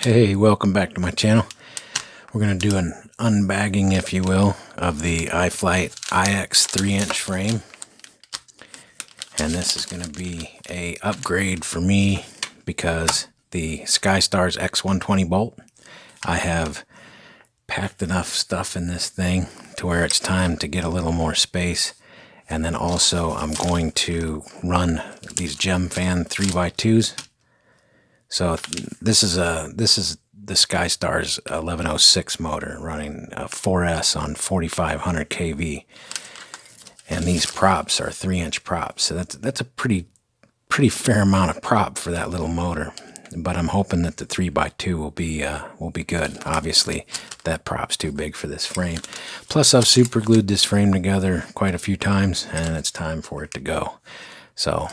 Hey, welcome back to my channel. We're going to do an unbagging, if you will, of the Iflight ix3 inch frame. And this is going to be a upgrade for me because the SkyStar's X120 bolt, I have packed enough stuff in this thing to where it's time to get a little more space. And then also I'm going to run these Gem Fan 3x2s. So this is the SkyStar's 1106 motor running a 4S on 4500 kV, and these props are 3-inch props. So that's a pretty fair amount of prop for that little motor. But I'm hoping that the 3x2 will be good. Obviously, that prop's too big for this frame. Plus, I've super glued this frame together quite a few times, and it's time for it to go. So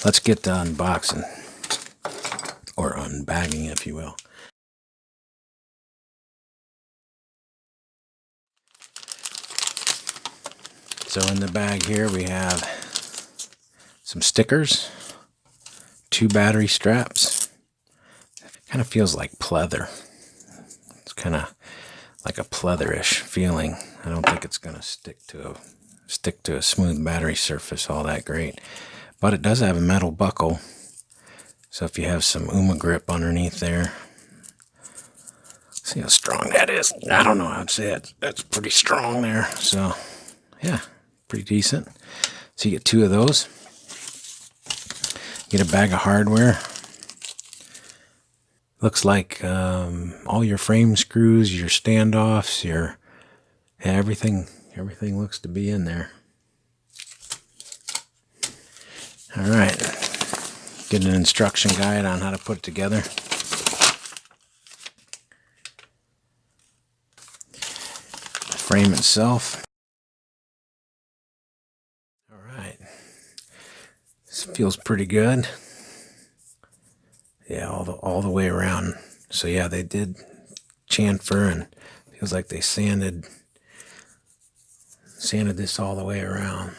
let's get to unboxing. Or unbagging, if you will. So in the bag here we have some stickers, 2 battery straps. Kind of feels like pleather. It's kind of like a pleatherish feeling. I don't think it's gonna stick to a smooth battery surface all that great. But it does have a metal buckle. So if you have some UMA grip underneath there, see how strong that is. I don't know, I'd say that's pretty strong there. So yeah, pretty decent. So you get 2 of those. Get a bag of hardware. Looks like all your frame screws, your standoffs, everything looks to be in there. All right. Get an instruction guide on how to put it together. The frame itself. All right. This feels pretty good. Yeah, all the way around. So yeah, they did chamfer, and feels like they sanded this all the way around.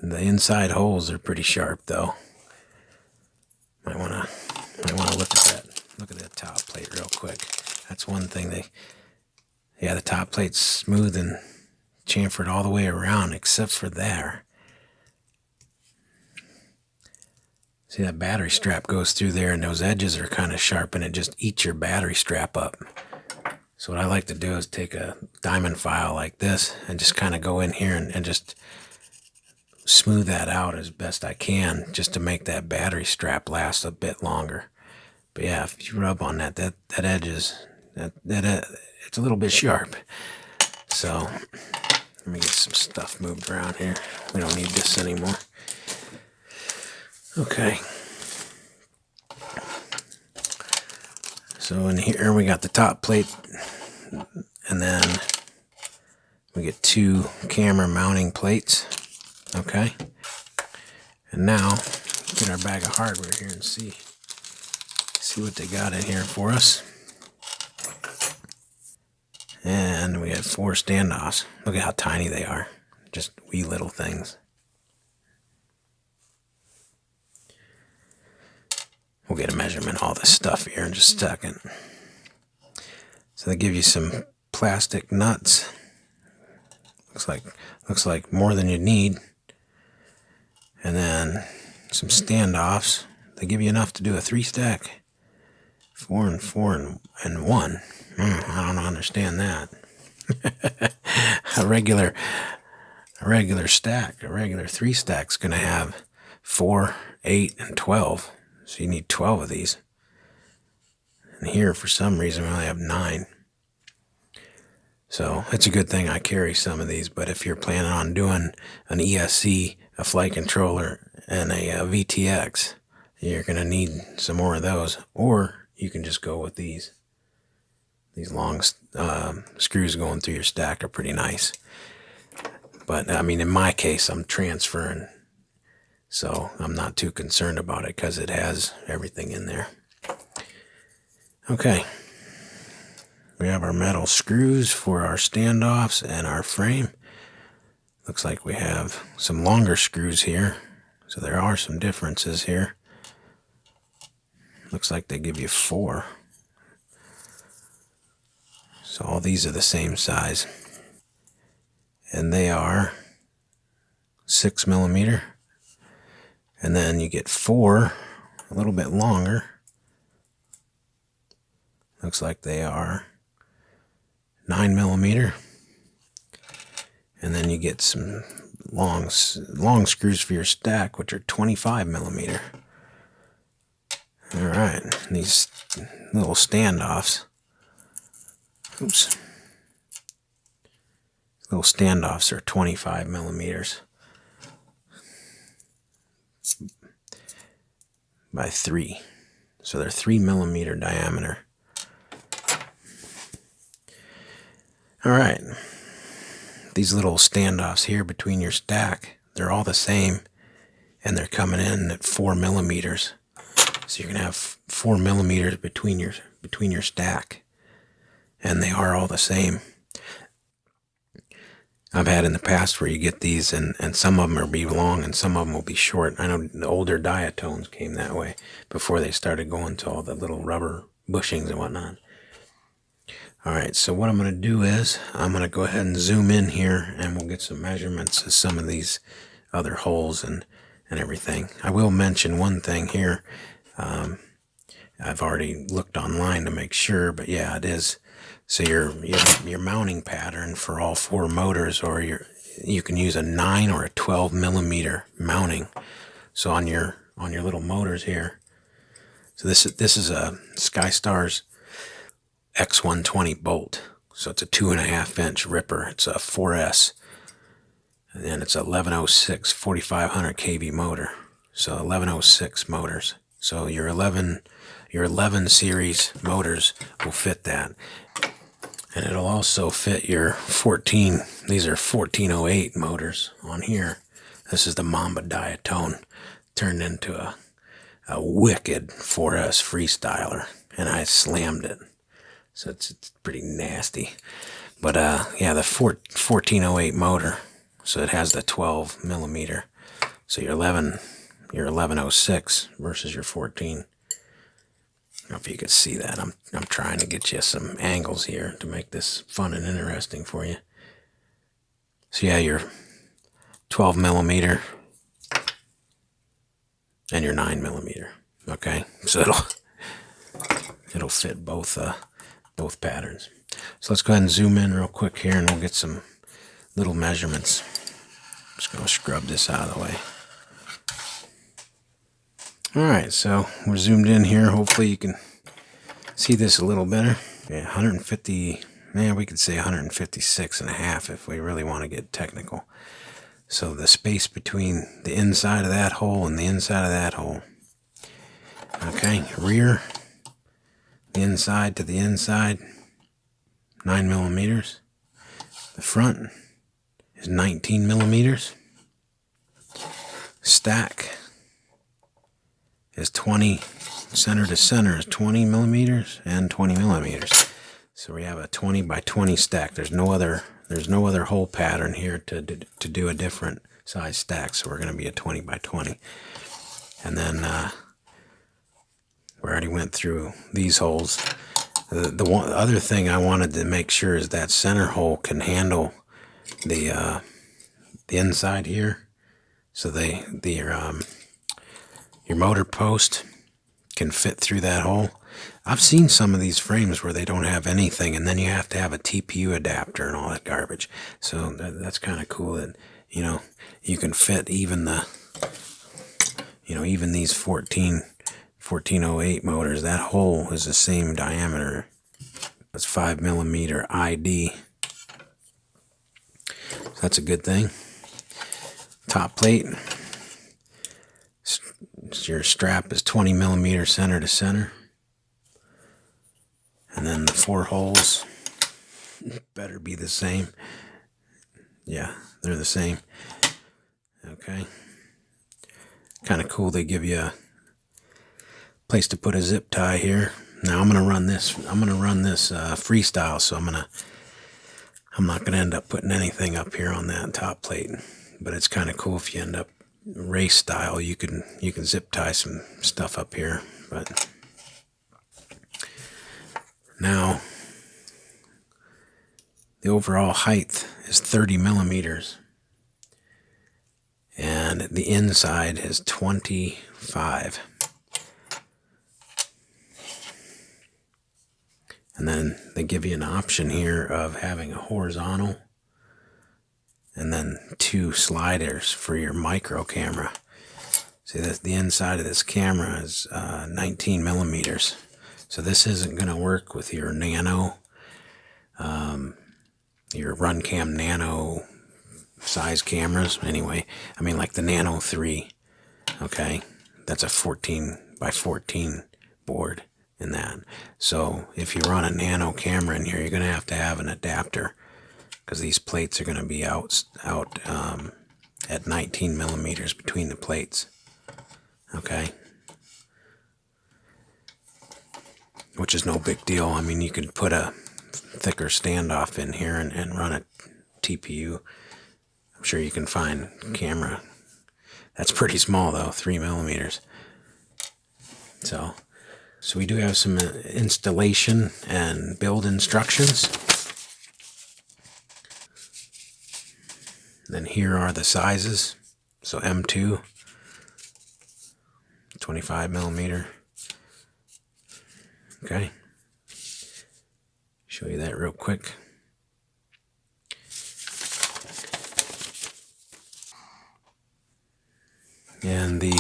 The inside holes are pretty sharp, though. Might want to look at that. Look at that top plate real quick. That's one thing the top plate's smooth and chamfered all the way around, except for there. See, that battery strap goes through there, and those edges are kind of sharp, and it just eats your battery strap up. So what I like to do is take a diamond file like this and just kind of go in here and just smooth that out as best I can, just to make that battery strap last a bit longer. But yeah, if you rub on that edge is it's a little bit sharp. So let me get some stuff moved around here. We don't need this anymore. Okay. So in here we got the top plate, and then we get 2 camera mounting plates. Okay. And now get our bag of hardware here and see what they got in here for us. And we have 4 standoffs. Look at how tiny they are. Just wee little things. We'll get a measurement of all this stuff here in just a second. So they give you some plastic nuts. Looks like more than you need. And then some standoffs. They give you enough to do a 3-stack. 4 and 4 and 1. I don't understand that. a regular stack, a regular 3-stack is going to have 4, 8, and 12. So you need 12 of these. And here, for some reason, we only have 9. So it's a good thing I carry some of these. But if you're planning on doing an ESC, a flight controller, and a VTX, you're going to need some more of those. Or you can just go with these. These long screws going through your stack are pretty nice. But I mean, in my case, I'm transferring, so I'm not too concerned about it because it has everything in there. Okay, we have our metal screws for our standoffs and our frame. Looks like we have some longer screws here, so there are some differences here. Looks like they give you 4. So all these are the same size. And they are 6mm. And then you get 4, a little bit longer. Looks like they are 9mm. And then you get some long screws for your stack, which are 25mm. All right, these little standoffs. Oops. Little standoffs are 25mm by 3. So they're 3mm diameter. All right. These little standoffs here between your stack, they're all the same, and they're coming in at 4mm. So you're gonna have 4mm between your stack, and they are all the same. I've had in the past where you get these, and some of them will be long and some of them will be short. I know the older diatones came that way before they started going to all the little rubber bushings and whatnot. All right, so what I'm going to do is I'm going to go ahead and zoom in here, and we'll get some measurements of some of these other holes and everything. I will mention one thing here. I've already looked online to make sure, but yeah, it is. So your mounting pattern for all 4 motors, or you can use a 9 or a 12mm mounting. So on your little motors here. So this is a SkyStar's X120 bolt. So it's a 2.5-inch ripper. It's a 4S, and it's a 1106 4500 kV motor. So 1106 motors. So your 11 series motors will fit that. And it'll also fit your 14, these are 1408 motors on here. This is the Mamba diatone turned into a wicked 4S freestyler, and I slammed it. So it's pretty nasty. But yeah, the 1408 motor, so it has the 12mm. So your 1106 versus your 14. I don't know if you could see that. I'm trying to get you some angles here to make this fun and interesting for you. So yeah, your 12mm and your 9mm. Okay, so it'll fit both patterns. So let's go ahead and zoom in real quick here, and we'll get some little measurements. I'm just gonna scrub this out of the way. All right, so we're zoomed in here. Hopefully you can see this a little better. Yeah, 150, man, we could say 156.5 if we really want to get technical. So the space between the inside of that hole and the inside of that hole. Okay, rear, the inside to the inside, 9mm. The front is 19mm. Stack is 20, center to center is 20mm and 20mm. So we have a 20 by 20 stack. There's no other hole pattern here to do a different size stack. So we're going to be a 20 by 20. And then we already went through these holes. The other thing I wanted to make sure is that center hole can handle the inside here. So your motor post can fit through that hole. I've seen some of these frames where they don't have anything, and then you have to have a TPU adapter and all that garbage. So that's kind of cool that, you can fit even even these 1408 motors. That hole is the same diameter. It's 5mm ID. So that's a good thing. Top plate. Your strap is 20mm center to center. And then the 4 holes better be the same. Yeah, they're the same. Okay. Kind of cool. They give you a place to put a zip tie here. Now I'm gonna run this freestyle, so I'm not gonna end up putting anything up here on that top plate. But it's kind of cool if you end up race style. You can zip tie some stuff up here. But now the overall height is 30 millimeters, and the inside is 25. And then they give you an option here of having a horizontal and then 2 sliders for your micro camera. See, that the inside of this camera is 19 millimeters. So this isn't going to work with your nano, your Runcam Nano size cameras. Anyway, I mean like the Nano 3. Okay, that's a 14 by 14 board in that. So if you run a nano camera in here, you're going to have an adapter, because these plates are going to be out at 19 millimeters between the plates. Okay, which is no big deal. I mean, you could put a thicker standoff in here and run a TPU. I'm sure you can find camera that's pretty small though, 3 millimeters. So we do have some installation and build instructions. Then here are the sizes. So M2, 25 millimeter. Okay. Show you that real quick. And the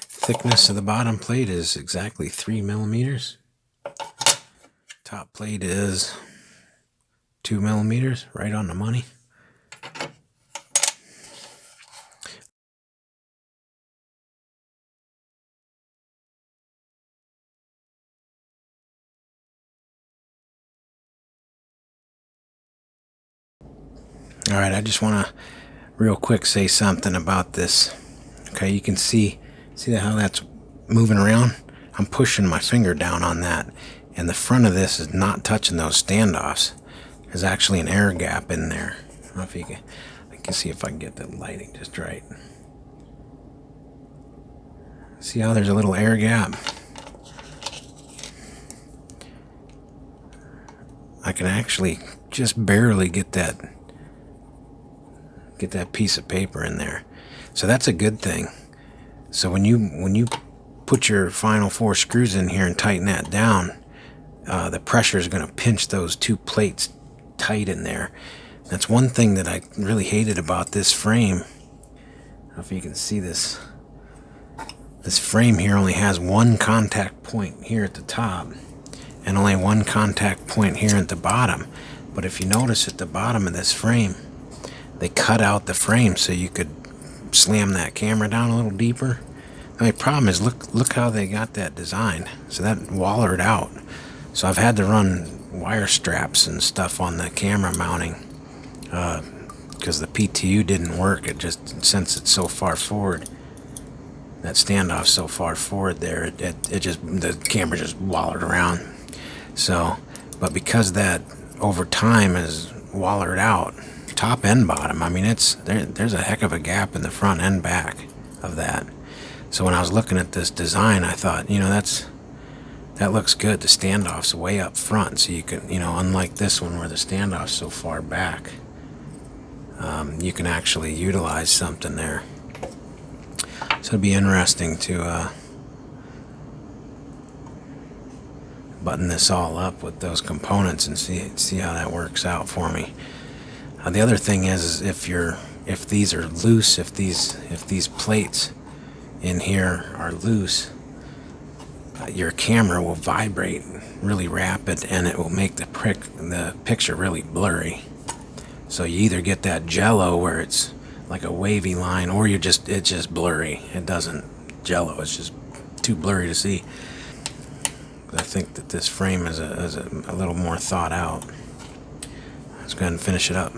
thickness of the bottom plate is exactly 3 millimeters. Top plate is 2 millimeters, right on the money. All right, I just want to real quick say something about this. Okay, you can see how that's moving around? I'm pushing my finger down on that, and the front of this is not touching those standoffs. There's actually an air gap in there. I don't know if you can, I can see if I can get the lighting just right. See how there's a little air gap? I can actually just barely get that piece of paper in there. So that's a good thing. So when you put your final 4 screws in here and tighten that down, the pressure is going to pinch those 2 plates tight in there. That's one thing that I really hated about this frame. I don't know if you can see this. This frame here only has 1 contact point here at the top and only 1 contact point here at the bottom. But if you notice at the bottom of this frame, they cut out the frame so you could slam that camera down a little deeper. The only problem is look how they got that designed. So that wallered out. So I've had to run wire straps and stuff on the camera mounting because the PTU didn't work. It just, since it's so far forward, that standoff's so far forward there, it just, the camera just wallered around. So, but because that over time is wallered out, top and bottom, I mean, there's a heck of a gap in the front and back of that. So when I was looking at this design, I thought, you know, that looks good. The standoff's way up front, so you can, you know, unlike this one where the standoff's so far back, you can actually utilize something there. So it'd be interesting to button this all up with those components and see how that works out for me. The other thing is if these are loose, if these plates in here are loose, your camera will vibrate really rapid and it will make the picture really blurry. So you either get that jello where it's like a wavy line, or it's just blurry. It doesn't jello, it's just too blurry to see. I think that this frame is a little more thought out. Let's go ahead and finish it up.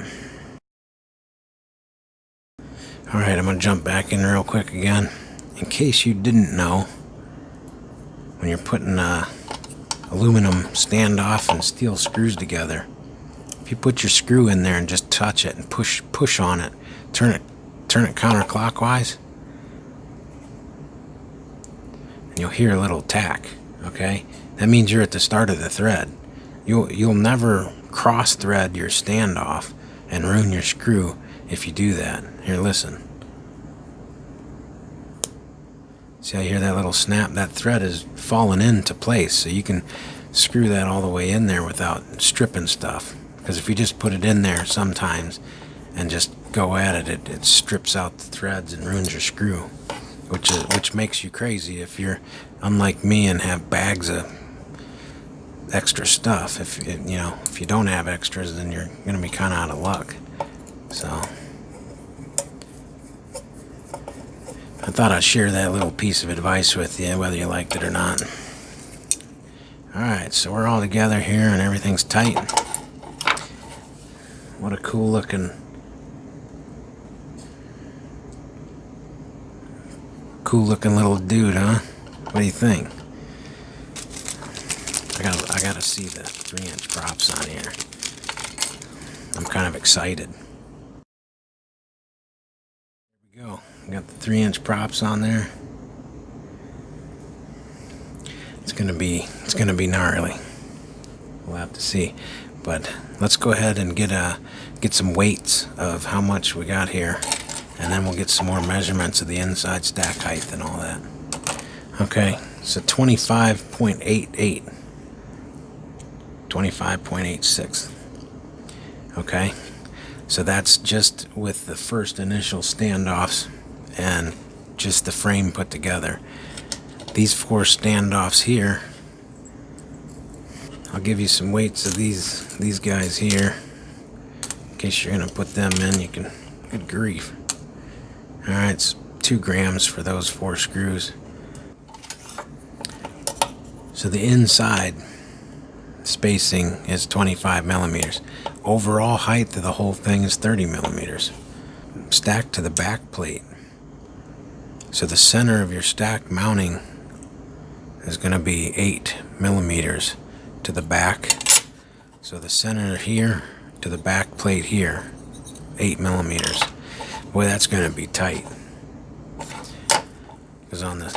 Alright, I'm going to jump back in real quick again. In case you didn't know, when you're putting aluminum standoff and steel screws together. If you put your screw in there and just touch it and push on it, turn it counterclockwise, and you'll hear a little tack. Okay, that means you're at the start of the thread. You'll never cross thread your standoff and ruin your screw if you do that. Here, listen. See how you hear that little snap? That thread is falling into place, so you can screw that all the way in there without stripping stuff. Because if you just put it in there sometimes and just go at it, it strips out the threads and ruins your screw, which makes you crazy if you're unlike me and have bags of extra stuff. If you don't have extras, then you're gonna be kind of out of luck. So I thought I'd share that little piece of advice with you, whether you liked it or not. Alright, so we're all together here and everything's tight. What a cool looking little dude, huh? What do you think? I gotta see the 3-inch props on here. I'm kind of excited. Here we go. We got the 3-inch props on there. It's gonna be gnarly. We'll have to see. But let's go ahead and get some weights of how much we got here, and then we'll get some more measurements of the inside stack height and all that. Okay, so 25.88, 25.86. Okay, so that's just with the first initial standoffs and just the frame put together. These 4 standoffs here, I'll give you some weights of these guys here in case you're gonna put them in. You can, good grief. All right, it's 2 grams for those 4 screws. So the inside spacing is 25 millimeters. Overall height of the whole thing is 30 millimeters. Stacked to the back plate. So the center of your stack mounting is going to be 8 millimeters to the back. So the center here to the back plate here, 8 millimeters. Boy, that's going to be tight. Because on this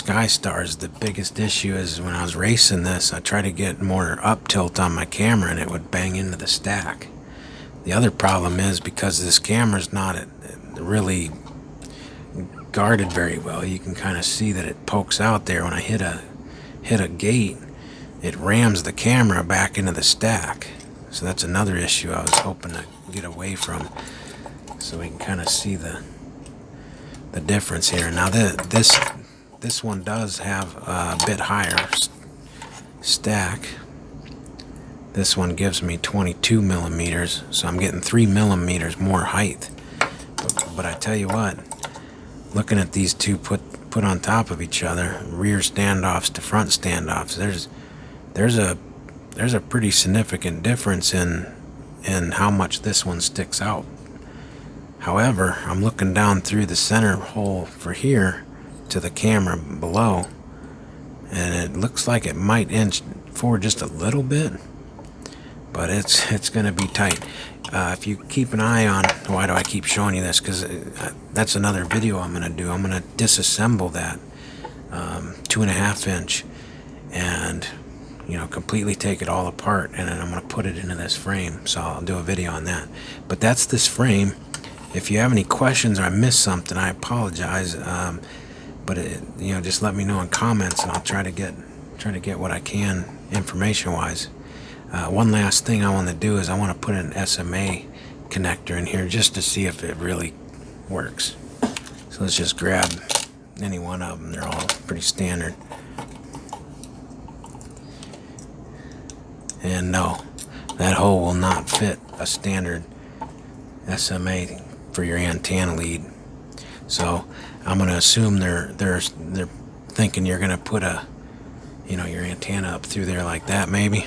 SkyStars, the biggest issue is when I was racing this, I tried to get more up tilt on my camera and it would bang into the stack. The other problem is because this camera's not really guarded very well, you can kind of see that it pokes out there. When I hit a gate, it rams the camera back into the stack. So that's another issue I was hoping to get away from, so we can kind of see the difference here. Now this one does have a bit higher stack. This one gives me 22 millimeters, so I'm getting 3 millimeters more height. But I tell you what, looking at these two put on top of each other, rear standoffs to front standoffs, there's a pretty significant difference in how much this one sticks out. However, I'm looking down through the center hole for here to the camera below, and it looks like it might inch forward just a little bit, but it's going to be tight. If you keep an eye on, why do I keep showing you this? Because that's another video I'm going to do. I'm going to disassemble that 2.5 inch and completely take it all apart, and then I'm going to put it into this frame. So I'll do a video on that. But that's this frame. If you have any questions or I missed something, I apologize. But just let me know in comments, and I'll try to get what I can information-wise. One last thing I want to do is I want to put an SMA connector in here just to see if it really works. So let's just grab any one of them. They're all pretty standard. And no, that hole will not fit a standard SMA for your antenna lead. So I'm going to assume they're thinking you're going to put your antenna up through there like that, maybe.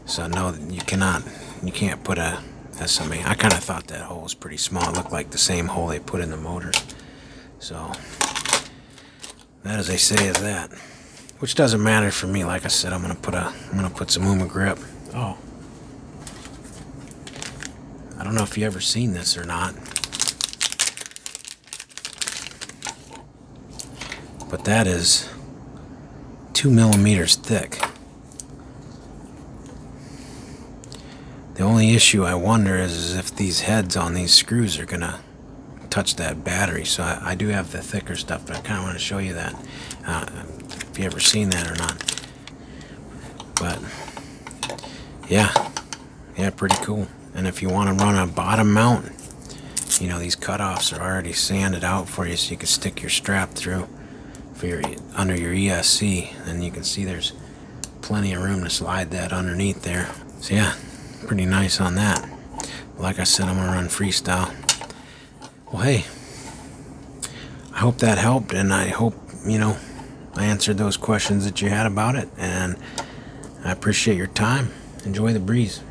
So no, you can't put a SMA. I kind of thought that hole was pretty small. It looked like the same hole they put in the motors. So that, as they say, is that. which doesn't matter for me. Like I said, I'm gonna put some Uma grip. Oh, I don't know if you ever seen this or not, but that is 2 millimeters thick. The only issue I wonder is if these heads on these screws are gonna touch that battery. So I do have the thicker stuff, but I kind of want to show you that, if you ever seen that or not. But yeah, pretty cool. And if you want to run a bottom mount, you know, these cutoffs are already sanded out for you, so you can stick your strap through for your under your ESC, and you can see there's plenty of room to slide that underneath there. So yeah, pretty nice on that. Like I said, I'm gonna run freestyle. Well, hey, I hope that helped, and I hope, you know, I answered those questions that you had about it, and I appreciate your time. Enjoy the breeze.